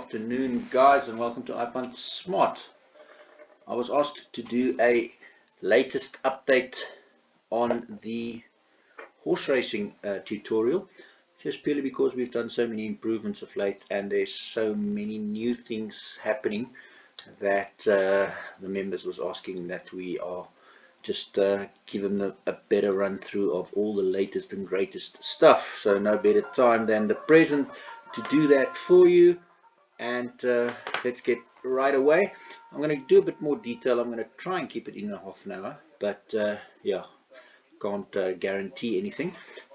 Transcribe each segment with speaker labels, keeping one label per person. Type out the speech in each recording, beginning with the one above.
Speaker 1: afternoon, guys, and welcome to iPunt Smart. I was asked to do a latest update on the horse racing tutorial, just purely because we've done so many improvements of late and there's so many new things happening that the members was asking that we are just give them a better run through of all the latest and greatest stuff. So no better time than the present to do that for you. And let's get right away. I'm going to do a bit more detail. I'm going to try and keep it in a half an hour, but yeah, can't guarantee anything.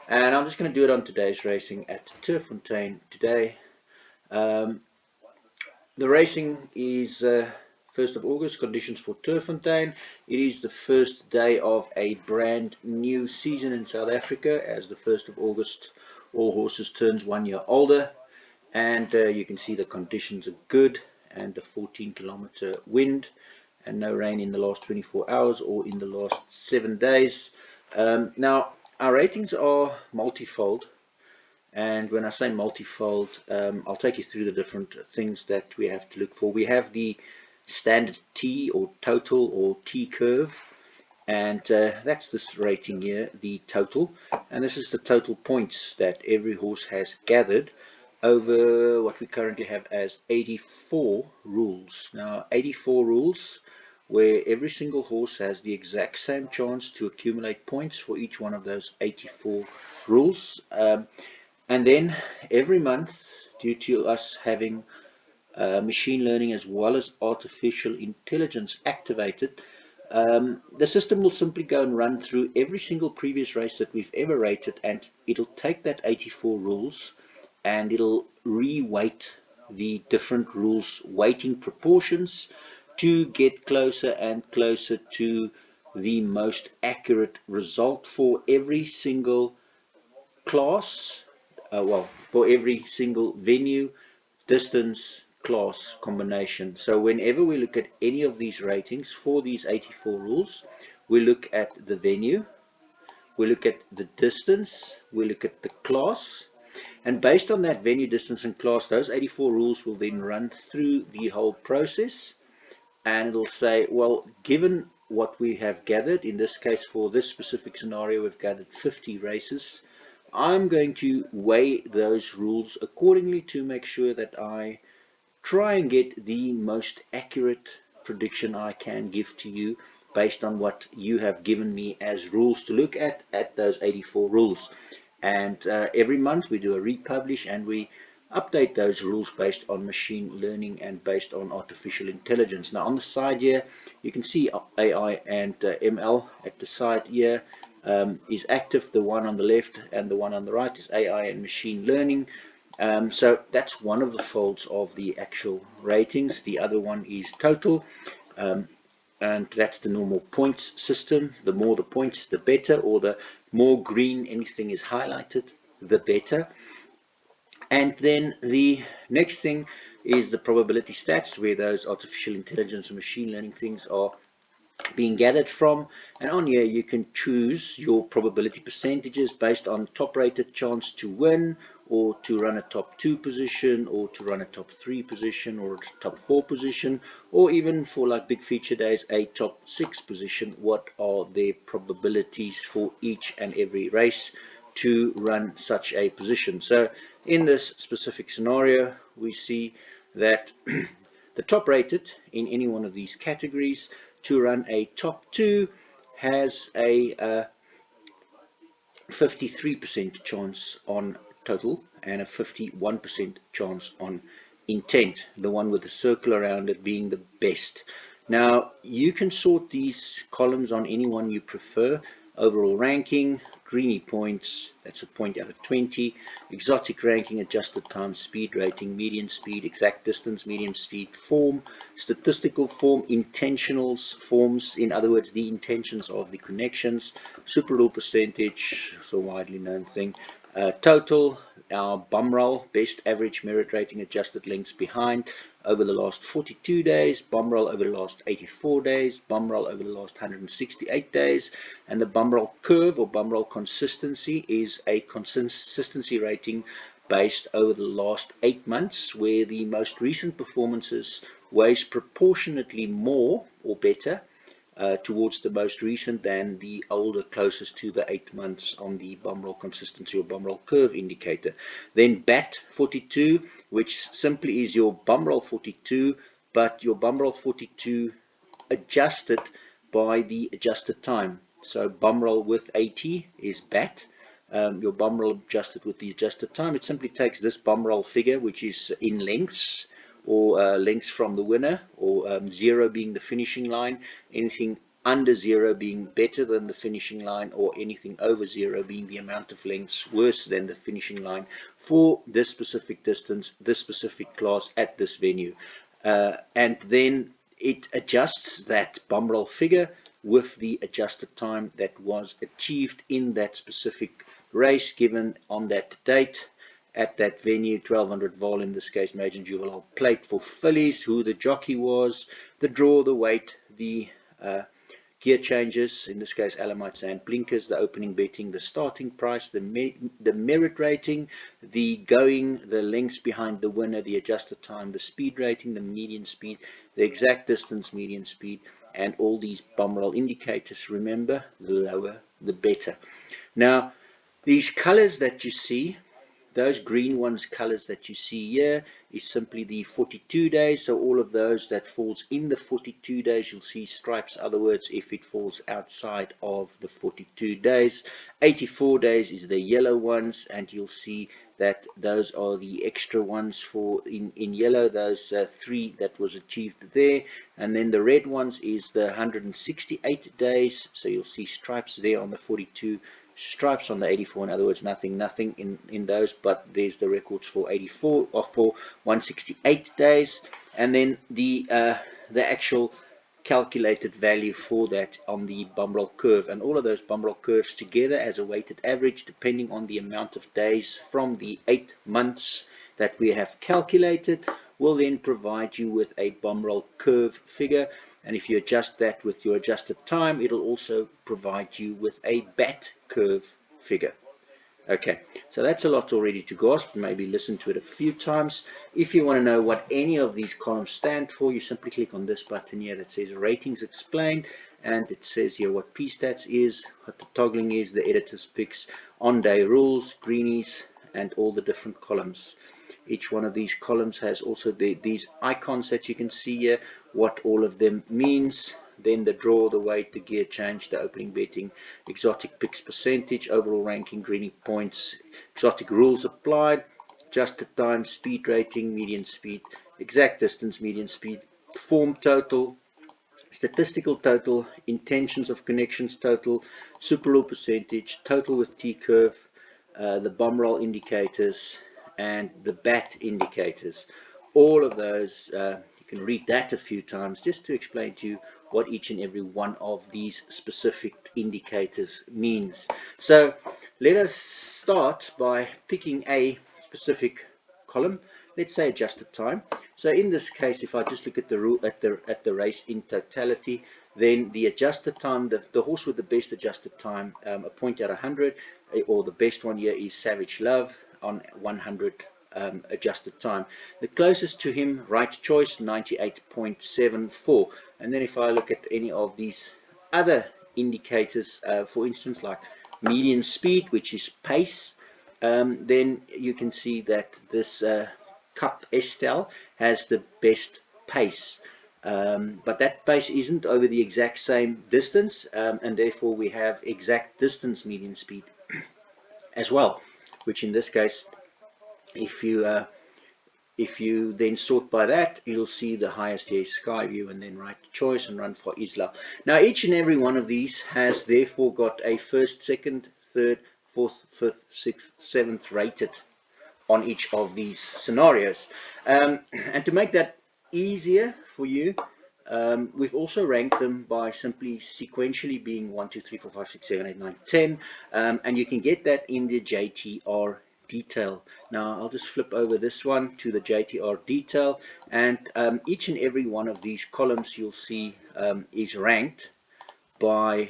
Speaker 1: And I'm just going to do it on today's racing at Turffontein today. The racing is 1st of August, conditions for Turffontein. It is the first day of a brand new season in South Africa, as the 1st of August all horses turns 1 year older. And you can see the conditions are good, and the 14-kilometer wind, and no rain in the last 24 hours or in the last 7 days. Now our ratings are multifold, and when I say multifold, I'll take you through the different things that we have to look for. We have the standard T or total or T curve, and that's this rating here, the total, and this is the total points that every horse has gathered over what we currently have as 84 rules. Now 84 rules where every single horse has the exact same chance to accumulate points for each one of those 84 rules. And then every month, due to us having machine learning as well as artificial intelligence activated, the system will simply go and run through every single previous race that we've ever rated, and it'll take that 84 rules and it'll re-weight the different rules weighting proportions to get closer and closer to the most accurate result for every single class, for every single venue, distance, class combination. So whenever we look at any of these ratings for these 84 rules, we look at the venue, we look at the distance, we look at the class, and based on that venue, distance and class, those 84 rules will then run through the whole process, and it'll say, well, given what we have gathered, in this case for this specific scenario we've gathered 50 races, I'm going to weigh those rules accordingly to make sure that I try and get the most accurate prediction I can give to you based on what you have given me as rules to look at those 84 rules. And every month we do a republish and we update those rules based on machine learning and based on artificial intelligence. Now on the side here you can see AI and ML at the side here is active. The one on the left and the one on the right is AI and machine learning. So that's one of the folds of the actual ratings. The other one is total, and that's the normal points system. The more the points, the better, or the more green anything is highlighted, the better. And then the next thing is the probability stats, where those artificial intelligence and machine learning things are being gathered from, and on here you can choose your probability percentages based on top rated chance to win, or to run a top 2 position, or to run a top 3 position, or a top 4 position, or even for like big feature days a top 6 position. What are their probabilities for each and every race to run such a position? So in this specific scenario we see that the top rated in any one of these categories to run a top 2 has a 53% chance on total and a 51% chance on intent, the one with the circle around it being the best. Now you can sort these columns on any one you prefer: overall ranking, greeny points, that's a point out of 20, exotic ranking, adjusted time, speed rating, median speed, exact distance, medium speed, form, statistical form, intentionals forms, in other words the intentions of the connections, super rule percentage, so widely known thing, total, our bum roll, best average merit rating, adjusted lengths behind over the last 42 days, bum roll over the last 84 days, bum roll over the last 168 days, and the bum roll curve or bum roll consistency is a consistency rating based over the last 8 months, where the most recent performances weighs proportionately more or better towards the most recent than the older closest to the 8 months on the bum roll consistency or bum roll curve indicator. Then BAT 42, which simply is your bum roll 42, but your bum roll 42 adjusted by the adjusted time. So bum roll with 80 is BAT. Your bum roll adjusted with the adjusted time. It simply takes this bum roll figure, which is in lengths, or lengths from the winner, or 0 being the finishing line, anything under 0 being better than the finishing line, or anything over 0 being the amount of lengths worse than the finishing line for this specific distance, this specific class at this venue. And then it adjusts that bum roll figure with the adjusted time that was achieved in that specific race given on that date at that venue. 1200 vol, in this case Major Juvenile Plate for fillies, who the jockey was, the draw, the weight, the gear changes, in this case Alamites and blinkers, the opening betting, the starting price, the merit rating, the going, the lengths behind the winner, the adjusted time, the speed rating, the median speed, the exact distance, median speed, and all these bum roll indicators. Remember, the lower the better. Now these colors that you see, those green ones, colors that you see here, is simply the 42 days. So all of those that falls in the 42 days, you'll see stripes. Other words, if it falls outside of the 42 days, 84 days is the yellow ones, and you'll see that those are the extra ones for in yellow, those 3 that was achieved there. And then the red ones is the 168 days, so you'll see stripes there on the 42, stripes on the 84. In other words, nothing in those, but there's the records for 84 or for 168 days, and then the actual calculated value for that on the bum roll curve, and all of those bum roll curves together as a weighted average, depending on the amount of days from the 8 months that we have calculated, will then provide you with a bum roll curve figure. And if you adjust that with your adjusted time, it'll also provide you with a BAT curve figure. Okay, so that's a lot already to grasp. Maybe listen to it a few times. If you want to know what any of these columns stand for, you simply click on this button here that says Ratings Explained, and it says here what P-Stats is, what the toggling is, the editor's picks, on-day rules, greenies, and all the different columns. Each one of these columns has also these icons that you can see here, what all of them means. Then the draw, the weight, the gear change, the opening betting, exotic picks percentage, overall ranking, greenie points, exotic rules applied, adjusted time, speed rating, median speed, exact distance, median speed, form total, statistical total, intentions of connections total, super rule percentage, total with T-curve, the bum roll indicators, and the BAT indicators. All of those, you can read that a few times just to explain to you what each and every one of these specific indicators means. So let us start by picking a specific column. Let's say adjusted time. So in this case, if I just look at the rule at the race in totality, then the adjusted time, the horse with the best adjusted time, a point out of 100, or the best one here is Savage Love on 100 adjusted time. The closest to him, Right Choice, 98.74. And then if I look at any of these other indicators, for instance, like median speed, which is pace, then you can see that this Cup Estelle has the best pace. But that pace isn't over the exact same distance, and therefore we have exact distance median speed as well, which in this case, if you then sort by that, you'll see the highest here is Skyview, and then Right Choice and Run for Isla. Now each and every one of these has therefore got a first, second, third, fourth, fifth, sixth, seventh rated on each of these scenarios. And to make that easier for you, we've also ranked them by simply sequentially being 1, 2, 3, 4, 5, 6, 7, 8, 9, 10, and you can get that in the JTR detail. Now I'll just flip over this one to the JTR detail, and each and every one of these columns you'll see is ranked by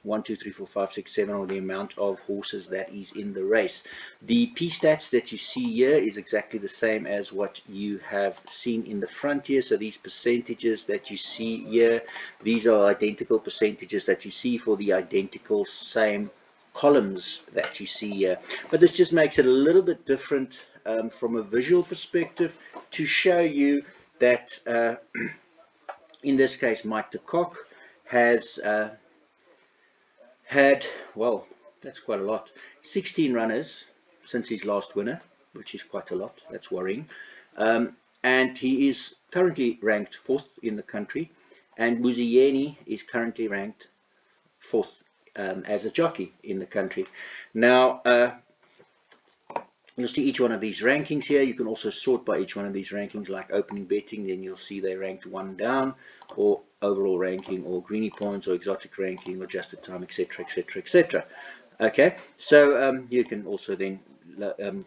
Speaker 1: 1, 2, 3, 4, 5, 6, 7, or the amount of horses that is in the race. The P stats that you see here is exactly the same as what you have seen in the front here. So these percentages that you see here, these are identical percentages that you see for the identical same columns that you see here. But this just makes it a little bit different from a visual perspective to show you that in this case Mike the Cock has had, well, that's quite a lot, 16 runners since his last winner, which is quite a lot. That's worrying. And he is currently ranked 4th in the country, and Muziyeni is currently ranked 4th as a jockey in the country. Now, you'll see each one of these rankings here. You can also sort by each one of these rankings, like opening betting. Then you'll see they ranked 1 down, or overall ranking, or greenie points, or exotic ranking, or adjusted time, etc., etc., etc. Okay, so you can also then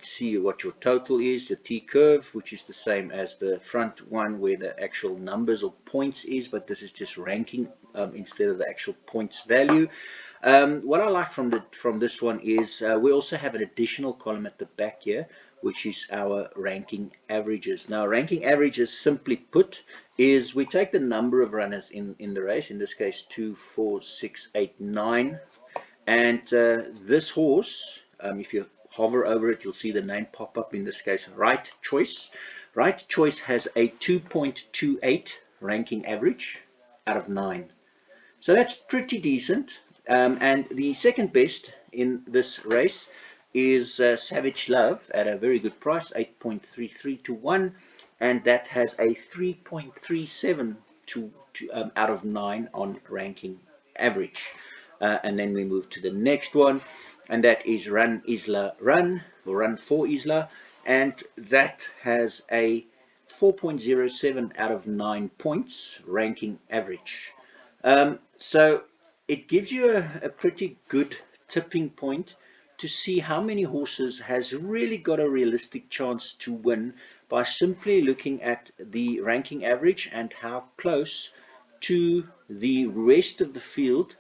Speaker 1: see what your total is, your T curve, which is the same as the front one where the actual numbers or points is, but this is just ranking instead of the actual points value. What I like from this one is we also have an additional column at the back here, which is our ranking averages. Now, ranking averages, simply put, is we take the number of runners in the race, in this case 2, 4, 6, 8, 9, and this horse, if you hover over it, you'll see the name pop up, in this case Right Choice. Right Choice has a 2.28 ranking average out of 9. So that's pretty decent. And the second best in this race is Savage Love at a very good price, 8.33 to 1, and that has a 3.37 out of 9 on ranking average. And then we move to the next one, and that is Run Isla Run, or Run for Isla, and that has a 4.07 out of 9 points ranking average. So it gives you a pretty good tipping point to see how many horses has really got a realistic chance to win by simply looking at the ranking average and how close to the rest of the field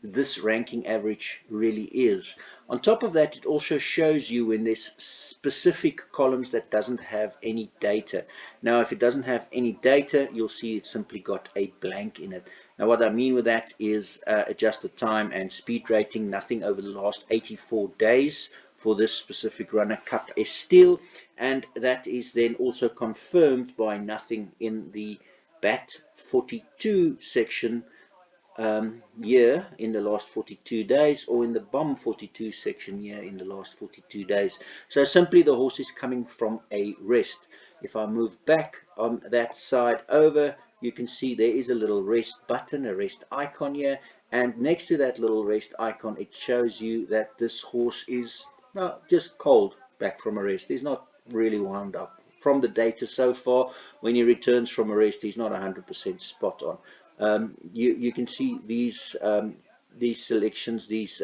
Speaker 1: this ranking average really is. On top of that, it also shows you when there's specific columns that doesn't have any data. Now, if it doesn't have any data, you'll see it's simply got a blank in it. Now, what I mean with that is adjusted time and speed rating, nothing over the last 84 days for this specific runner, Cup Estil, and that is then also confirmed by nothing in the BAT 42 section year in the last 42 days, or in the BOM 42 section year in the last 42 days. So simply the horse is coming from a rest. If I move back on that side over, you can see there is a little rest button, a rest icon here, and next to that little rest icon, it shows you that this horse is just cold back from a rest. He's not really wound up. From the data so far, when he returns from a rest, he's not 100% spot on. You can see these selections, these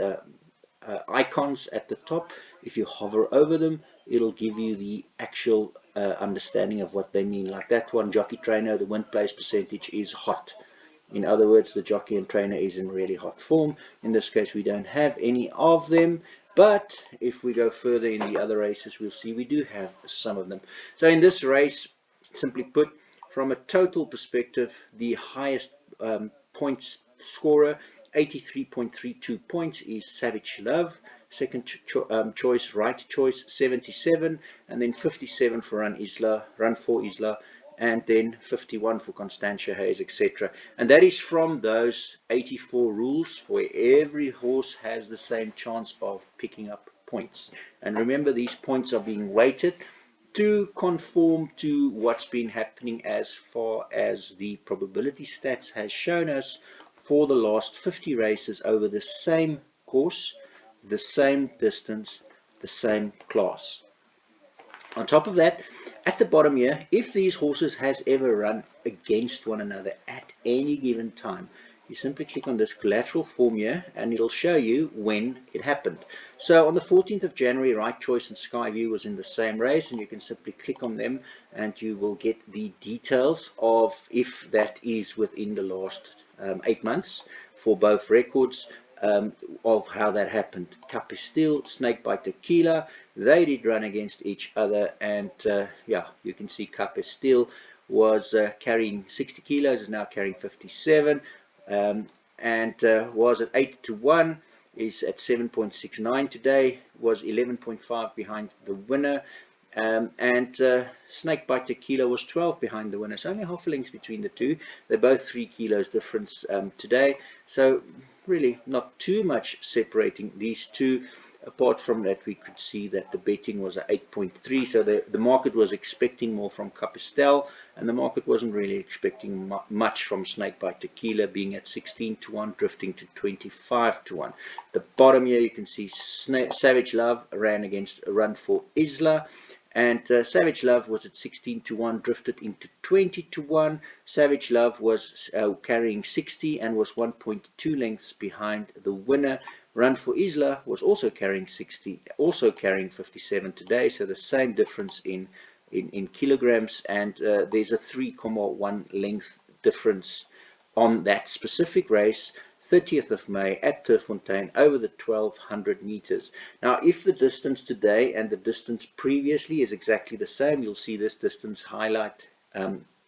Speaker 1: icons at the top. If you hover over them, it'll give you the actual understanding of what they mean. Like that one, jockey trainer, the win place percentage is hot. In other words, the jockey and trainer is in really hot form. In this case, we don't have any of them, but if we go further in the other races, we'll see we do have some of them. So in this race, simply put, from a total perspective, the highest points scorer, 83.32 points, is Savage Love. Second choice, Right Choice, 77, and then 57 for Run for Isla, and then 51 for Constantia Hayes, etc. And that is from those 84 rules where every horse has the same chance of picking up points. And remember, these points are being weighted to conform to what's been happening as far as the probability stats has shown us for the last 50 races over the same course, the same distance, the same class. On top of that, at the bottom here, if these horses has ever run against one another at any given time, you simply click on this collateral form here and it'll show you when it happened. So on the 14th of January, Right Choice and Skyview was in the same race, and you can simply click on them and you will get the details of if that is within the last 8 months. for both records of how that happened. Capistil, Snakebite Tequila, they did run against each other, and yeah, you can see Capistil was carrying 60 kilos, is now carrying 57, and was at 8 to 1, is at 7.69 today, was 11.5 behind the winner. And Snakebite Tequila was 12 behind the winner, so only half a length between the two. They're both 3 kilos difference today, so really not too much separating these two. Apart from that, we could see that the betting was at 8.3, so the market was expecting more from Capistel, and the market wasn't really expecting much from Snakebite Tequila, being at 16 to 1, drifting to 25 to 1. The bottom here, you can see Savage Love ran against a Run for Isla, and Savage Love was at 16 to 1, drifted into 20 to 1. Savage Love was carrying 60 and was 1.2 lengths behind the winner. Run for Isla was also carrying 60, also carrying 57 today, so the same difference in kilograms, and there's a 3.1 length difference on that specific race. 30th of May at Turffontein over the 1200 meters. Now, if the distance today and the distance previously is exactly the same, you'll see this distance highlight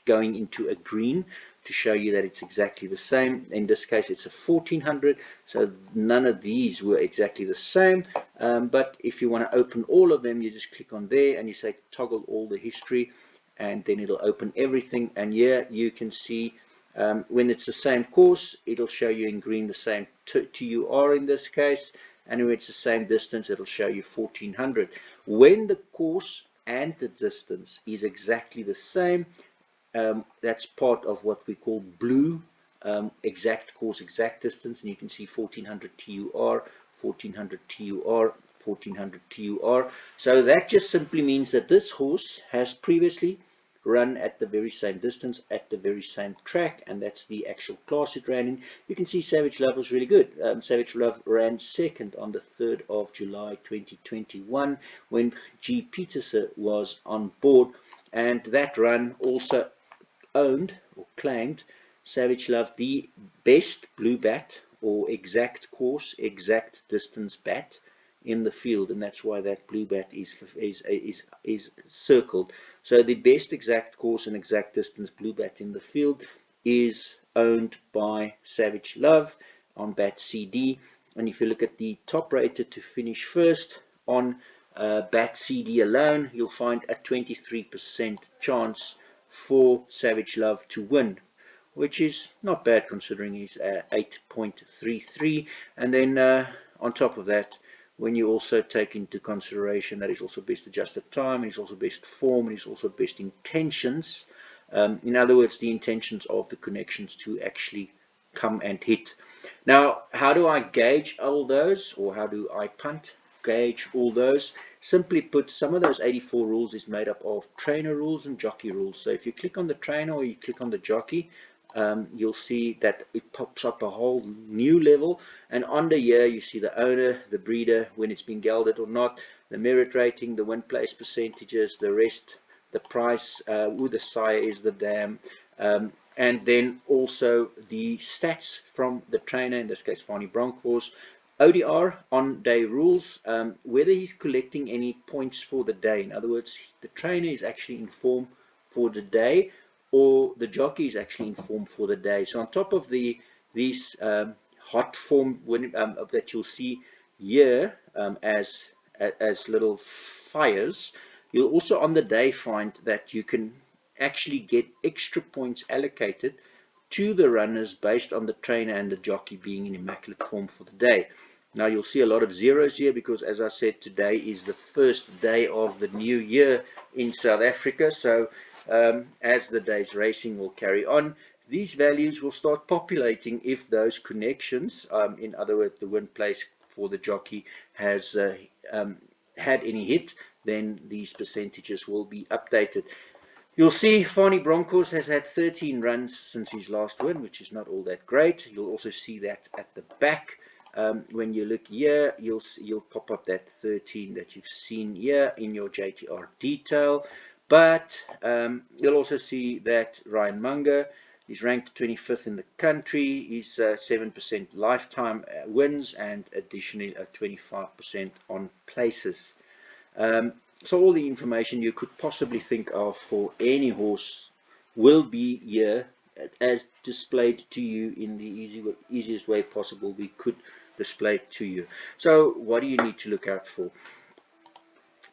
Speaker 1: going into a green to show you that it's exactly the same. In this case, it's a 1400, so none of these were exactly the same. But if you want to open all of them, you just click on there and you say toggle all the history, and then it'll open everything. And here you can see when it's the same course, it'll show you in green the same TUR in this case, and when it's the same distance, it'll show you 1400. When the course and the distance is exactly the same, that's part of what we call blue, exact course, exact distance, and you can see 1400 TUR, 1400 TUR, 1400 TUR. So that just simply means that this horse has previously run at the very same distance at the very same track, and that's the actual class it ran in. You can see Savage Love was really good. Savage Love ran second on the 3rd of July 2021 when G. Peterson was on board, and that run also owned or claimed Savage Love the best blue bat or exact course, exact distance bat in the field, and that's why that blue bat is circled. So the best exact course and exact distance blue bat in the field is owned by Savage Love on bat CD. And if you look at the top rated to finish first on bat CD alone, you'll find a 23% chance for Savage Love to win, which is not bad considering he's at 8.33. And then on top of that, when you also take into consideration that he's also best adjusted time, and he's also best form, and he's also best intentions, in other words, the intentions of the connections to actually come and hit. Now, how do I gauge all those, or how do I punt gauge all those? Simply put, some of those 84 rules is made up of trainer rules and jockey rules. So if you click on the trainer or you click on the jockey, you'll see that it pops up a whole new level, and under here you see the owner, the breeder, when it's been gelded or not, the merit rating, the win place percentages, the rest, the price, who the sire is, the dam, and then also the stats from the trainer, in this case Fani Bronkhorst, ODR, on day rules, whether he's collecting any points for the day. In other words, the trainer is actually in form for the day, or the jockey is actually in form for the day. So on top of these hot form that you'll see here as little fires, you'll also on the day find that you can actually get extra points allocated to the runners based on the trainer and the jockey being in immaculate form for the day. Now you'll see a lot of zeros here because, as I said, today is the first day of the new year in South Africa. So as the day's racing will carry on, these values will start populating if those connections, in other words, the win place for the jockey has had any hit, then these percentages will be updated. You'll see Fani Bronkhorst has had 13 runs since his last win, which is not all that great. You'll also see that at the back. When you look here, you'll pop up that 13 that you've seen here in your JTR detail. But you'll also see that Ryan Munger, He's ranked 25th in the country. He's 7% lifetime wins and additionally 25% on places. So all the information you could possibly think of for any horse will be here as displayed to you in the easiest way possible we could display it to you. So what do you need to look out for?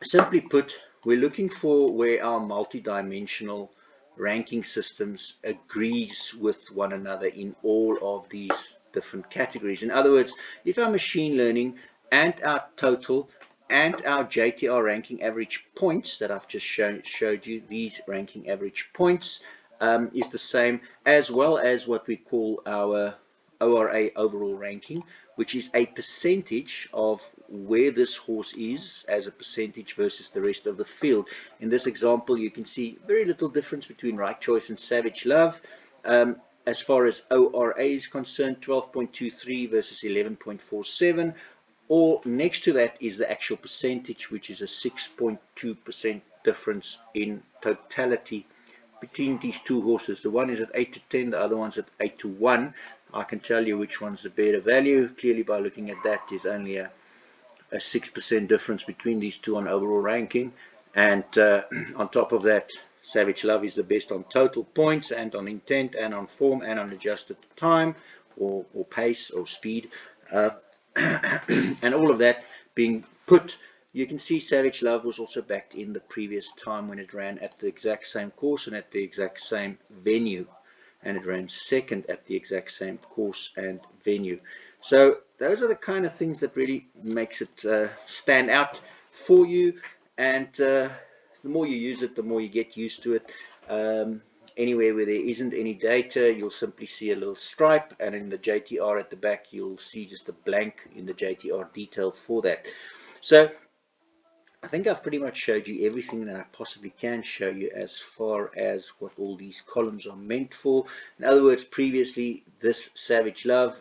Speaker 1: Simply put, we're looking for where our multi-dimensional ranking systems agrees with one another in all of these different categories. In other words, if our machine learning and our total and our JTR ranking average points that I've just showed you, these ranking average points is the same, as well as what we call our ORA overall ranking, which is a percentage of where this horse is as a percentage versus the rest of the field. In this example, you can see very little difference between Right Choice and Savage Love. As far as ORA is concerned, 12.23 versus 11.47. Or next to that is the actual percentage, which is a 6.2% difference in totality between these two horses. The one is at 8 to 10, the other one's at 8 to 1. I can tell you which one's the better value. Clearly, by looking at that, there's only a 6% difference between these two on overall ranking. And on top of that, Savage Love is the best on total points and on intent and on form and on adjusted time or pace or speed. And all of that being put, you can see Savage Love was also backed in the previous time when it ran at the exact same course and at the exact same venue, and it ran second at the exact same course and venue. So those are the kind of things that really makes it stand out for you, and the more you use it, the more you get used to it. Anywhere where there isn't any data, you'll simply see a little stripe, and in the JTR at the back you'll see just a blank in the JTR detail for that. So I think I've pretty much showed you everything that I possibly can show you as far as what all these columns are meant for. In other words, previously this Savage Love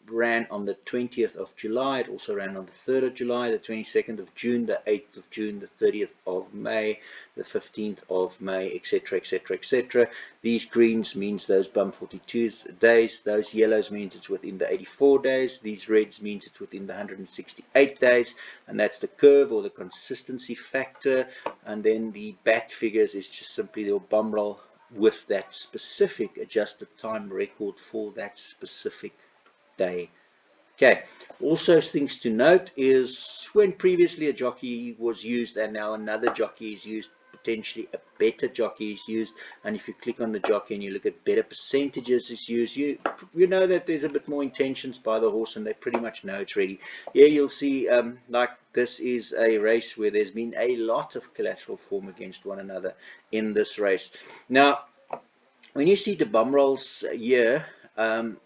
Speaker 1: ran on the 20th of July. It also ran on the 3rd of July, the 22nd of June, the 8th of June, the 30th of May, the 15th of May, etc, etc, etc. These greens means those bum 42 days, those yellows means it's within the 84 days, these reds means it's within the 168 days, and that's the curve or the consistency factor. And then the bat figures is just simply the bum roll with that specific adjusted time record for that specific day. Okay, also things to note is when previously a jockey was used and now another jockey is used, potentially a better jockey is used, and if you click on the jockey and you look at better percentages is used, you know that there's a bit more intentions by the horse and they pretty much know it's ready. Here you'll see like this is a race where there's been a lot of collateral form against one another in this race. Now when you see the bum rolls here,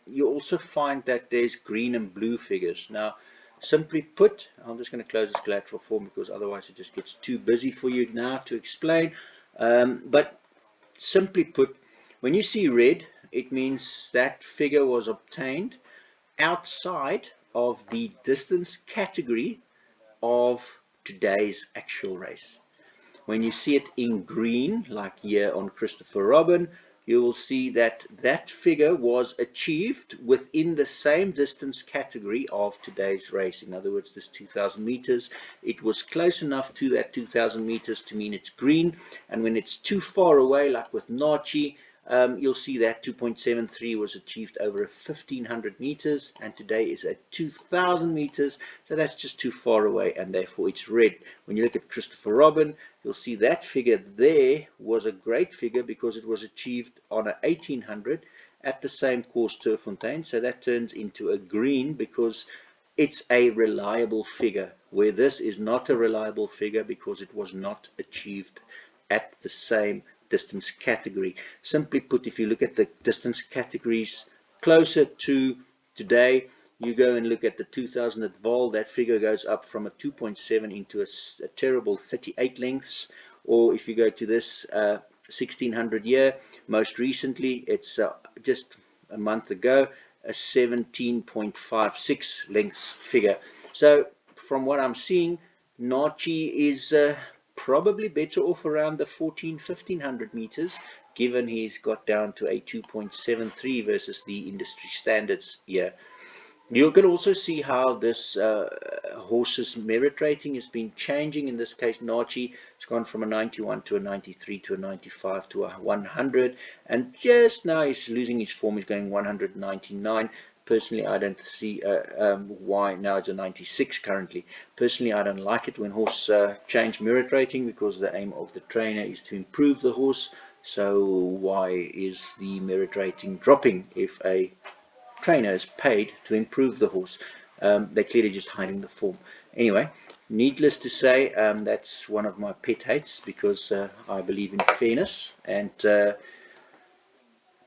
Speaker 1: you also find that there's green and blue figures. Now, simply put, I'm just going to close this collateral form because otherwise it just gets too busy for you now to explain. But simply put, when you see red, it means that figure was obtained outside of the distance category of today's actual race. When you see it in green, like here on Christopher Robin, you will see that that figure was achieved within the same distance category of today's race. In other words, this 2,000 meters, it was close enough to that 2,000 meters to mean it's green. And when it's too far away, like with Nachi, you'll see that 2.73 was achieved over 1,500 meters, and today is at 2,000 meters, so that's just too far away, and therefore it's red. When you look at Christopher Robin, you'll see that figure there was a great figure because it was achieved on a 1,800 at the same course, Turffontein, so that turns into a green because it's a reliable figure, where this is not a reliable figure because it was not achieved at the same distance category. Simply put, if you look at the distance categories closer to today, you go and look at the 2000 at Vol, that figure goes up from a 2.7 into a terrible 38 lengths. Or if you go to this 1600 year, most recently, it's just a month ago, a 17.56 lengths figure. So from what I'm seeing, Nachi is probably better off around the 1500 meters, given he's got down to a 2.73 versus the industry standards here. You can also see how this horse's merit rating has been changing. In this case, Nachi has gone from a 91 to a 93 to a 95 to a 100, and just now he's losing his form. He's going 199. Personally, I don't see why. Now it's a 96 currently. Personally, I don't like it when horse change merit rating, because the aim of the trainer is to improve the horse. So why is the merit rating dropping if a trainer is paid to improve the horse? They're clearly just hiding the form. Anyway, needless to say, that's one of my pet hates, because I believe in fairness, and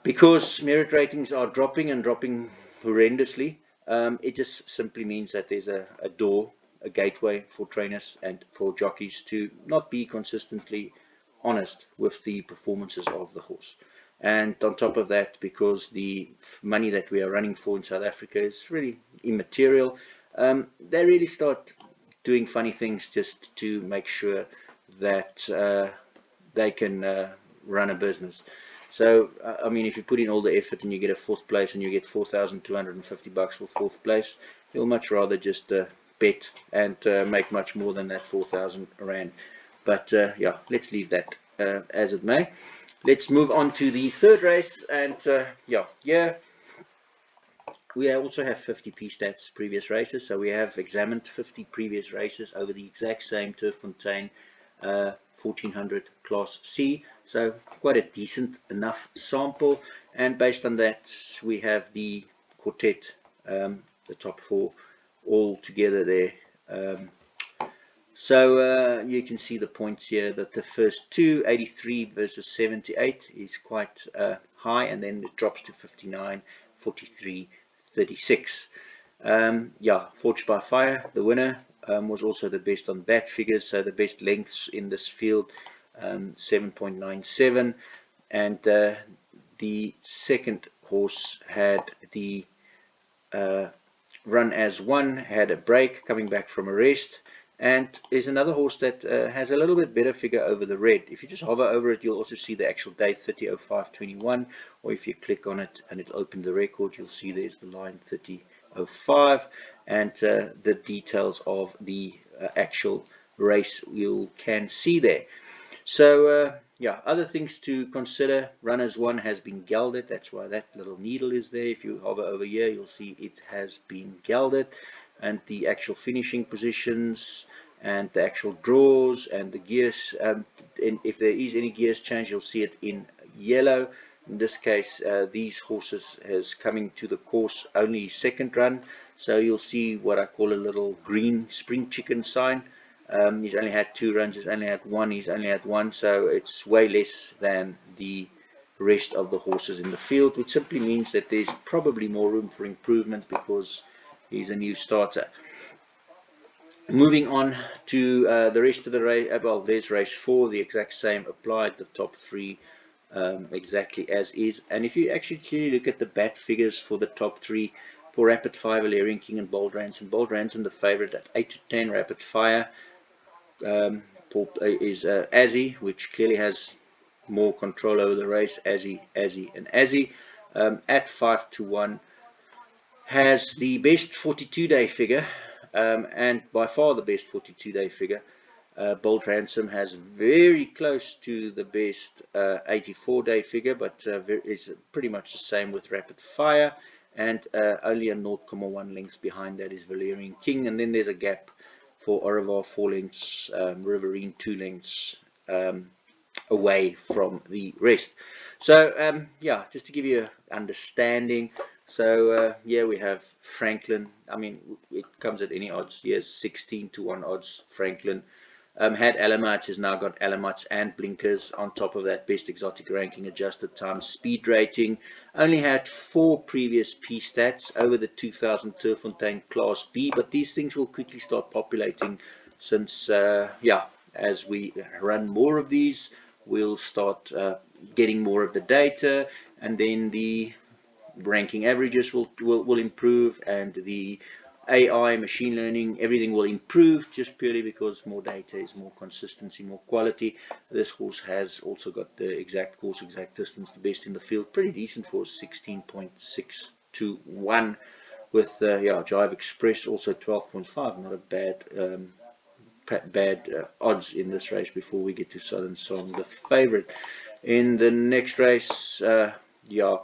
Speaker 1: because merit ratings are dropping and dropping horrendously, it just simply means that there's a door, a gateway for trainers and for jockeys to not be consistently honest with the performances of the horse. And on top of that, because the money that we are running for in South Africa is really immaterial, they really start doing funny things just to make sure that they can run a business. So, I mean, if you put in all the effort and you get a fourth place and you get $4,250 for fourth place, you'll much rather just bet and make much more than that 4,000 rand. But yeah, let's leave that as it may. Let's move on to the third race, and yeah, we also have 50p stats previous races, so we have examined 50 previous races over the exact same Turffontein 1400 Class C, so quite a decent enough sample, and based on that we have the quartet, the top four all together there. So you can see the points here, that the first two, 83 versus 78, is quite high, and then it drops to 59, 43, 36. Yeah, Forged by Fire, the winner, was also the best on that figures, so the best lengths in this field, 7.97, and the second horse had the run as one, had a break coming back from a rest. And there's another horse that has a little bit better figure over the red. If you just hover over it, you'll also see the actual date, 30/05/21, or if you click on it and it'll open the record, you'll see there's the line 30/05, and the details of the actual race you can see there. So yeah, other things to consider: runners one has been gelded. That's why that little needle is there. If you hover over here, you'll see it has been gelded, and the actual finishing positions and the actual draws and the gears, and if there is any gears change, you'll see it in yellow. In this case, these horses has coming to the course only second run, so you'll see what I call a little green spring chicken sign. He's only had 2 runs, he's only had one, so it's way less than the rest of the horses in the field, which simply means that there's probably more room for improvement because he's a new starter. Moving on to the rest of the race, well, there's race 4, the exact same applied, the top 3 exactly as is. And if you actually clearly look at the bat figures for the top 3, for Rapid Fire, Valerian King and Bold Ransom, the favorite at 8 to 10. Rapid Fire is Azzy, which clearly has more control over the race. Azzy, and Azzy at 5 to 1 has the best 42-day figure, and by far the best 42-day figure. Bold Ransom has very close to the best 84-day figure, but is pretty much the same with Rapid Fire, and only a 0.1 lengths behind that is Valerian King, and then there's a gap for Oravar 4 lengths, Riverine 2 lengths away from the rest. So yeah, just to give you an understanding, so here we have Franklin. I mean, it comes at any odds. Here's 16 to 1 odds. Franklin had Alamites, has now got Alamites and blinkers. On top of that, best exotic ranking, adjusted time, speed rating. Only had 4 previous P stats over the 2000 Turffontein Class B, but these things will quickly start populating since, yeah, as we run more of these, we'll start getting more of the data, and then the ranking averages will improve, and the AI, machine learning, everything will improve just purely because more data is more consistency, more quality. This horse has also got the exact course, exact distance, the best in the field, pretty decent for 16.621 with yeah, Jive Express also 12.5, not a bad odds in this race before we get to Southern Song, the favorite. In the next race, yeah,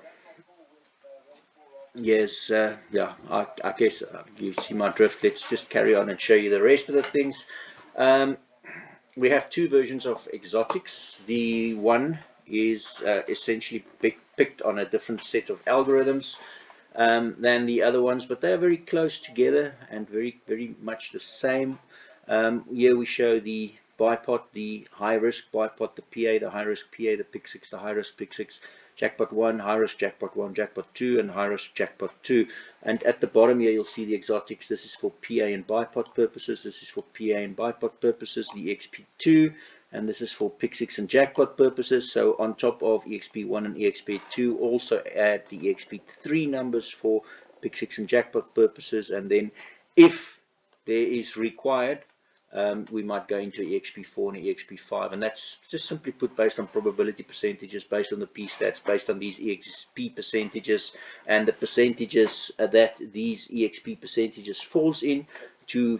Speaker 1: yes, yeah, I guess you see my drift. Let's just carry on and show you the rest of the things. Um, we have two versions of exotics. The one is essentially picked on a different set of algorithms than the other ones, but they are very close together and very much the same. Here we show the bipot, the high risk bipot, the PA, the high risk PA, the pick six, the high risk pick six, jackpot 1, high risk jackpot 1, jackpot 2, and high risk jackpot 2. And at the bottom here you'll see the exotics. This is for PA and bipot purposes, this is for PA and bipot purposes, the XP2, and this is for pick six and jackpot purposes. So on top of EXP1 and EXP2, also add the EXP3 numbers for pick six and jackpot purposes, and then if there is required, we might go into EXP4 and EXP5, and that's just simply put based on probability percentages, based on the P-stats, based on these EXP percentages, and the percentages that these EXP percentages falls into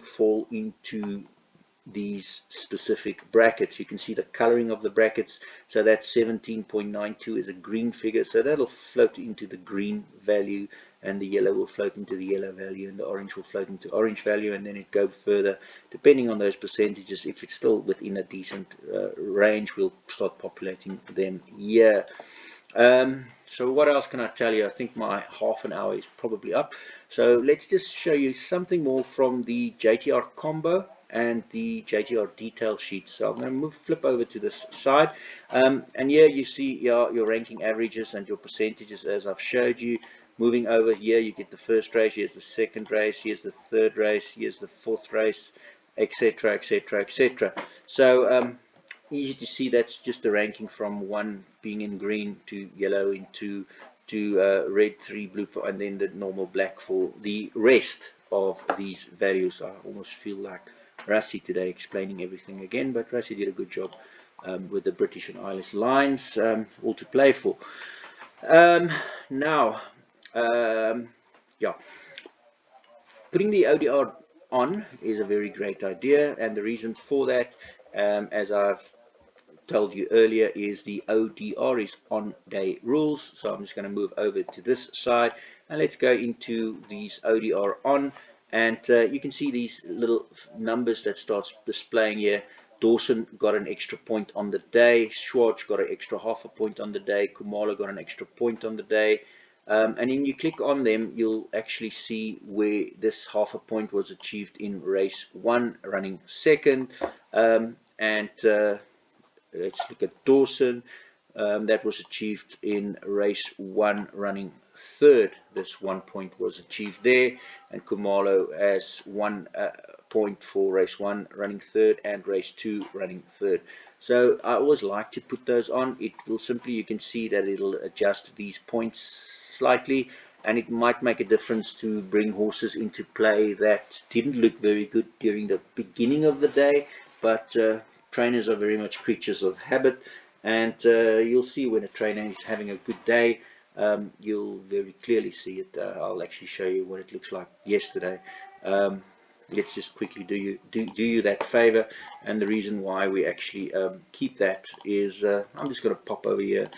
Speaker 1: these specific brackets. You can see the coloring of the brackets. So that 17.92 is a green figure, so that'll float into the green value, and the yellow will float into the yellow value, and the orange will float into orange value, and then it goes further depending on those percentages. If it's still within a decent range, we'll start populating them here. So what else can I tell you? I think my half an hour is probably up. So let's just show you something more from the JTR combo and the JTR detail sheet. So I'm going to flip over to this side, and here you see your ranking averages and your percentages as I've showed you. Moving over here, you get the first race, here's the second race, here's the third race, here's the fourth race, etc, etc, etc. So easy to see that's just the ranking from one being in green to yellow into red, 3, blue, 4, and then the normal black for the rest of these values. I almost feel like Rassi today explaining everything again, but Rassi did a good job with the British and Irish lines, all to play for. Now, yeah, putting the ODR on is a very great idea, and the reason for that, as I've told you earlier, is the ODR is on day rules. So I'm just going to move over to this side, and let's go into these ODR on, and you can see these little numbers that starts displaying here. Dawson got an extra point on the day, Schwartz got an extra half a point on the day, Kumalo got an extra point on the day, and then you click on them, you'll actually see where this half a point was achieved in race 1 running second, and let's look at Dawson. That was achieved in race 1 running third. This 1 point was achieved there, and Kumalo has 1 point for race 1 running third and race 2 running third. So I always like to put those on. It will simply, you can see that it'll adjust these points slightly, and it might make a difference to bring horses into play that didn't look very good during the beginning of the day, but trainers are very much creatures of habit, and you'll see when a trainer is having a good day. You'll very clearly see it. I'll actually show you what it looks like yesterday. Let's just quickly do you that favor, and the reason why we actually keep that is I'm just going to pop over here.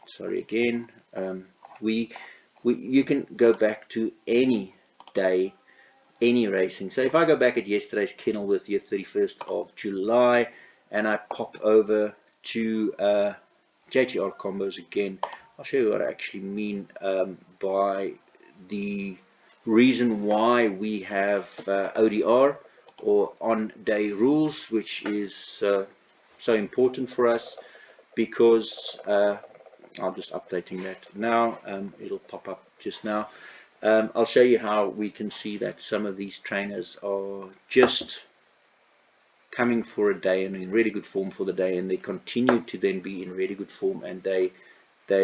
Speaker 1: Sorry again. You can go back to any day, any racing. So if I go back at yesterday's Kenilworth here, 31st of July, and I pop over to JTR combos again, I'll show you what I actually mean by the reason why we have ODR, or on day rules, which is so important for us, because I'm just updating that now. It'll pop up just now. I'll show you how we can see that some of these trainers are just coming for a day and in really good form for the day, and they continue to then be in really good form, and they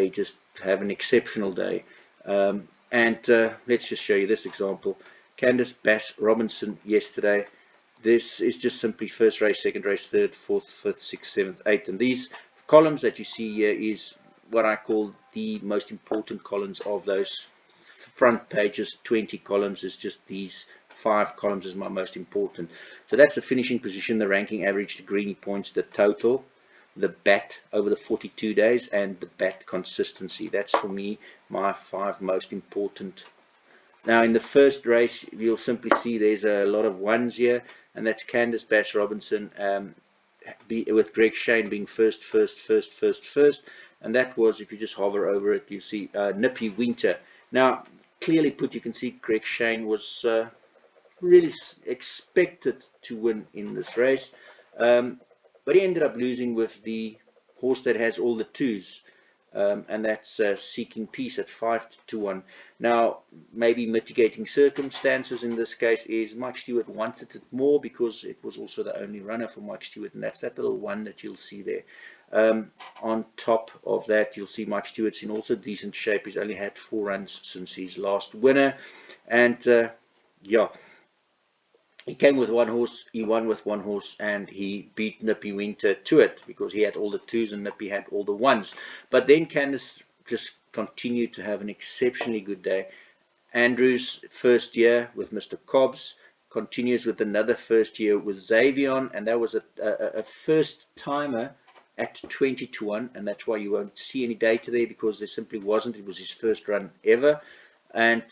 Speaker 1: just have an exceptional day. And let's just show you this example. Candice Bass Robinson yesterday. This is just simply first race, second race, third, fourth, fifth, sixth, seventh, eighth. And these columns that you see here is what I call the most important columns of those front pages. 20 columns is just these 5 columns is my most important. So that's the finishing position, the ranking average, the greenie points, the total, the bat over the 42 days, and the bat consistency. That's for me my 5 most important. Now in the first race you'll simply see there's a lot of ones here, and that's Candice Bass Robinson with Greg Shane being first, and that was, if you just hover over it, you see Nippy Winter. Now clearly put, you can see Greg Shane was really expected to win in this race, but he ended up losing with the horse that has all the twos, and that's Seeking Peace at 5-1. Now, maybe mitigating circumstances in this case is Mike Stewart wanted it more because it was also the only runner for Mike Stewart, and that's that little one that you'll see there. On top of that, you'll see Mike Stewart's in also decent shape. He's only had 4 runs since his last winner, and yeah, he came with one horse, he won with one horse, and he beat Nippy Winter to it because he had all the twos and Nippy had all the ones. But then Candice just continued to have an exceptionally good day. Andrew's first year with Mr. Cobbs continues with another first year with Xavion, and that was a first timer at 20-1, and that's why you won't see any data there, because there simply wasn't. It was his first run ever. And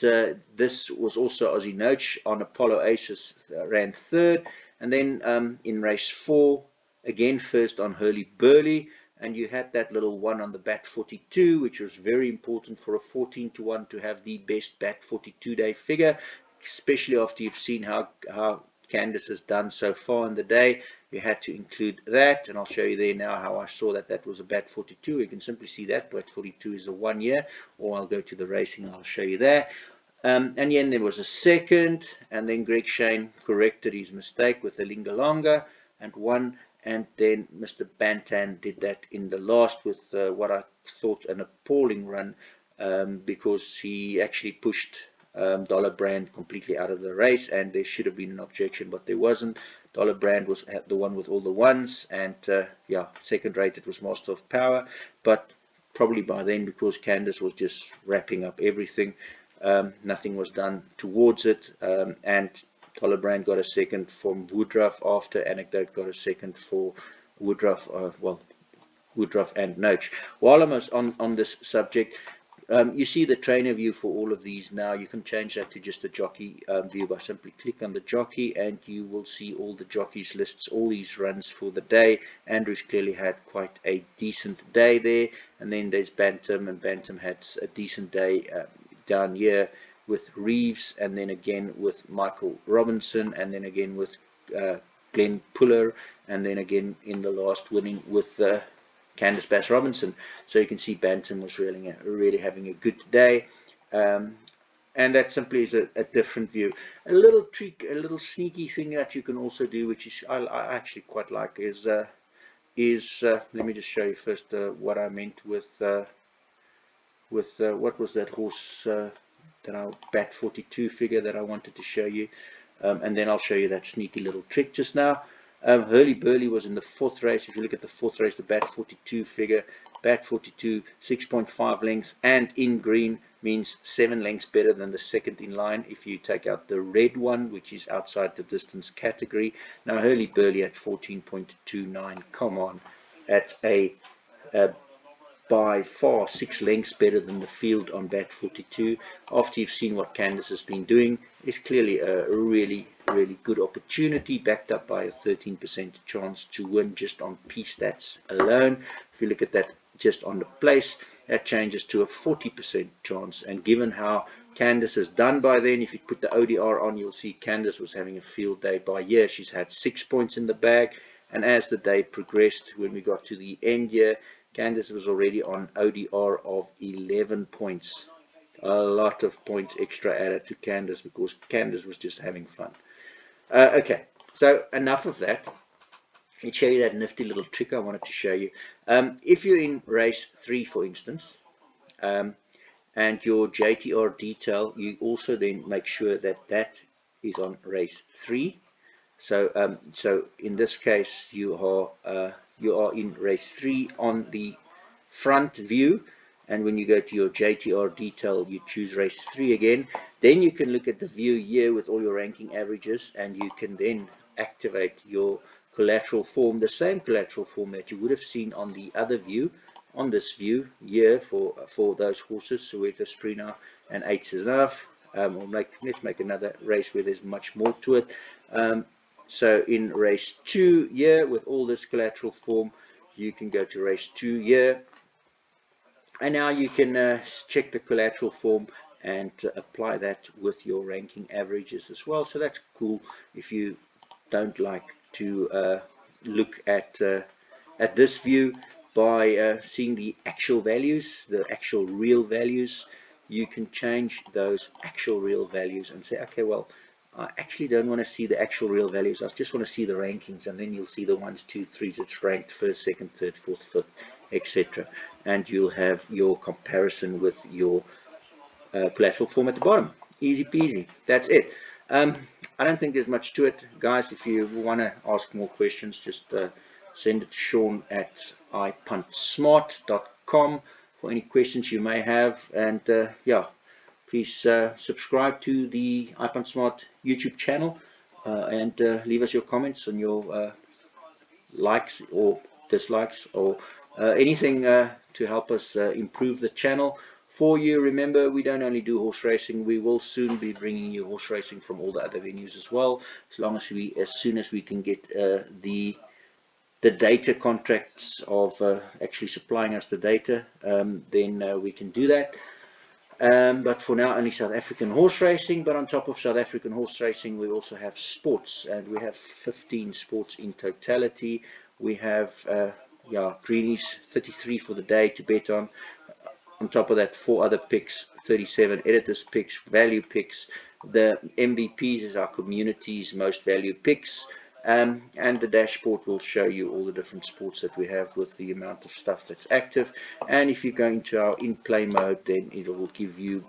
Speaker 1: this was also Aussie Noach on Apollo Aces, ran third, and then in race 4 again first on Hurly Burley, and you had that little one on the bat 42, which was very important for a 14-1 to have the best bat 42 day figure, especially after you've seen how Candice has done so far in the day. You had to include that, and I'll show you there now how I saw that was a bat 42. You can simply see that bat 42 is a 1 year, or I'll go to the racing and I'll show you there. And then there was a second, and then Greg Shane corrected his mistake with the Lingalonga and won, and then Mr. Bantan did that in the last with what I thought an appalling run, because he actually pushed Dollar Brand completely out of the race, and there should have been an objection, but there wasn't. Dollar Brand was the one with all the ones, and yeah, second rated was Master of Power, but probably by then, because Candice was just wrapping up everything, nothing was done towards it, and Dollar Brand got a second from Woodruff after Anecdote got a second for Woodruff, Woodruff and Noach. While I'm on this subject, you see the trainer view for all of these now. You can change that to just a jockey view by simply click on the jockey, and you will see all the jockeys lists, all these runs for the day. Andrews clearly had quite a decent day there, and then there's Bantam, and Bantam had a decent day down here with Reeves, and then again with Michael Robinson, and then again with Glenn Puller, and then again in the last winning with Candice Bass Robinson. So you can see Bantam was really having a good day, and that simply is a different view. A little trick, a little sneaky thing that you can also do, which is I actually quite like, is let me just show you first what I meant with what was that horse that I bat 42 figure that I wanted to show you, and then I'll show you that sneaky little trick just now. Hurly Burley was in the 4th race. If you look at the 4th race, the bat 42 figure, bat 42, 6.5 lengths, and in green means 7 lengths better than the second in line if you take out the red one, which is outside the distance category. Now Hurly Burley at 14.29, come on, at a by far 6 lengths better than the field on bat 42. After you've seen what Candice has been doing, it's clearly a really good opportunity, backed up by a 13% chance to win just on P-stats alone. If you look at that just on the place, that changes to a 40% chance, and given how Candice has done by then, if you put the ODR on, you'll see Candice was having a field day by here. She's had 6 points in the bag, and as the day progressed, when we got to the end here, Candice was already on ODR of 11 points. A lot of points extra added to Candice because Candice was just having fun. Okay, so enough of that. Let's show you that nifty little trick I wanted to show you. If you're in race 3, for instance, and your JTR detail, you also then make sure that that is on race 3. So in this case you are in race 3 on the front view, and when you go to your JTR detail you choose race 3 again. Then you can look at the view here with all your ranking averages, and you can then activate your collateral form, the same collateral form that you would have seen on the other view, on this view here for those horses, Soweto Sprina and 8 Enough. Let's make another race where there's much more to it. So in race 2 here, with all this collateral form, you can go to race 2 here, and now you can check the collateral form and apply that with your ranking averages as well. So that's cool if you don't like to look at this view by seeing the actual values, the actual real values. You can change those actual real values and say, okay, well, I actually don't want to see the actual real values, I just want to see the rankings, and then you'll see the 1s, 2, 3s, it's ranked 1st, 2nd, 3rd, 4th, 5th, etc. And you'll have your comparison with your collateral form at the bottom. Easy peasy. That's it. I don't think there's much to it, guys. If you want to ask more questions, just send it to Sean at ipuntsmart.com for any questions you may have. And yeah, please subscribe to the iPuntSmart YouTube channel, and leave us your comments and your likes or dislikes, or anything to help us improve the channel for you. Remember, we don't only do horse racing, we will soon be bringing you horse racing from all the other venues as well, as soon as we can get the data contracts of actually supplying us the data, then we can do that. But for now, only South African horse racing. But on top of South African horse racing, we also have sports, and we have 15 sports in totality. We have greenies, 33 for the day to bet on. On top of that, 4 other picks, 37 editors picks, value picks. The MVPs is our community's most valued picks. And the dashboard will show you all the different sports that we have with the amount of stuff that's active. And if you go into our in-play mode, then it will give you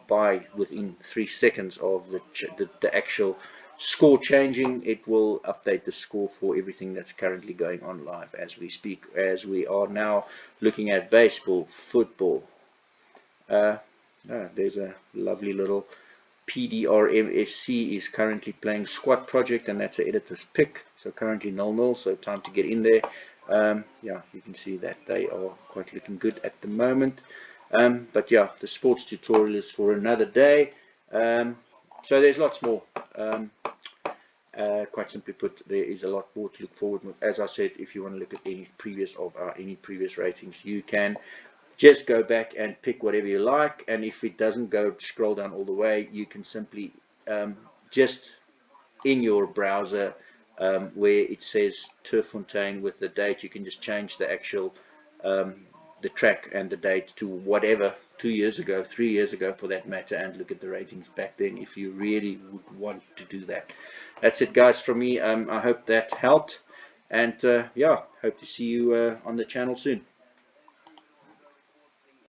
Speaker 1: within 3 seconds of the actual score changing, it will update the score for everything that's currently going on live as we speak, as we are now looking at baseball, football. There's a lovely little PDRMSC is currently playing Squat Project, and that's an editor's pick. So currently 0-0, so time to get in there. Yeah, you can see that they are quite looking good at the moment. But yeah, the sports tutorial is for another day. So there's lots more. Quite simply put, there is a lot more to look forward to. As I said, if you want to look at any previous ratings, you can just go back and pick whatever you like, and if it doesn't go, scroll down all the way. You can simply just in your browser where it says Turffontein with the date, you can just change the actual the track and the date to whatever 2 years ago, 3 years ago for that matter, and look at the ratings back then if you really would want to do that. That's it, guys, from me. I hope that helped, and yeah, hope to see you on the channel soon.